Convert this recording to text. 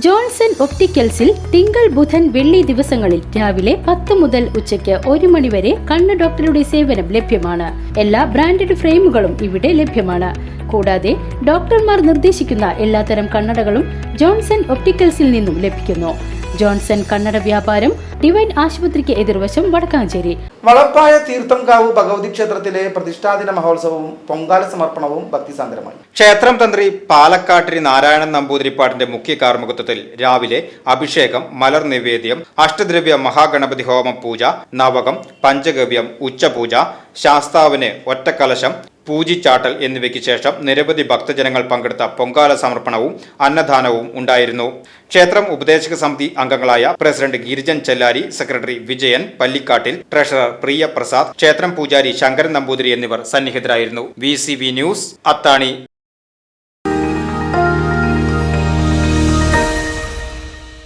Johnson ഒപ്റ്റിക്കൽസിൽ തിങ്കൾ ബുധൻ വെള്ളി ദിവസങ്ങളിൽ രാവിലെ 10 മുതൽ ഉച്ചയ്ക്ക് 1 മണി വരെ കണ്ണ് ഡോക്ടറുടെ സേവനം ലഭ്യമാണ്. എല്ലാ ബ്രാൻഡഡ് ഫ്രെയിമുകളും ഇവിടെ ലഭ്യമാണ്. കൂടാതെ ഡോക്ടർമാർ നിർദ്ദേശിക്കുന്ന എല്ലാത്തരം കണ്ണടകളും ജോൺസൺ ഒപ്റ്റിക്കൽസിൽ നിന്നും ലഭിക്കുന്നു. ജോൺസൺ കണ്ണട വ്യാപാരം ഡിവൈൻ ആശുപത്രിക്ക് എതിർവശം വടക്കാഞ്ചേരി. വളപ്പായ തീർത്ഥംകാവ് ഭഗവതി ക്ഷേത്രത്തിലെ പ്രതിഷ്ഠാദിന മഹോത്സവവും പൊങ്കാല സമർപ്പണവും ഭക്തിസാന്ദ്രമായി. ക്ഷേത്രം തന്ത്രി പാലക്കാട്ടിരി നാരായണൻ നമ്പൂതിരിപ്പാടിന്റെ മുഖ്യ കാർമ്മികത്വത്തിൽ രാവിലെ അഭിഷേകം, മലർ നിവേദ്യം, അഷ്ടദ്രവ്യ മഹാഗണപതി ഹോമം പൂജ, നവകം, പഞ്ചഗവ്യം, ഉച്ചപൂജ, ശാസ്താവിന് ഒറ്റക്കലശം, പൂജിച്ചാട്ടൽ എന്നിവയ്ക്ക് ശേഷം നിരവധി ഭക്തജനങ്ങൾ പങ്കെടുത്ത പൊങ്കാല സമർപ്പണവും അന്നദാനവും ഉണ്ടായിരുന്നു. ക്ഷേത്രം ഉപദേശക സമിതി അംഗങ്ങളായ president Girijan Chellari, secretary Vijayan Pallikkattil, treasurer Priya Prasad, ക്ഷേത്രം പൂജാരി ശങ്കരൻ നമ്പൂതിരി എന്നിവർ സന്നിഹിതരായിരുന്നു. VCV ന്യൂസ്, അത്താണി.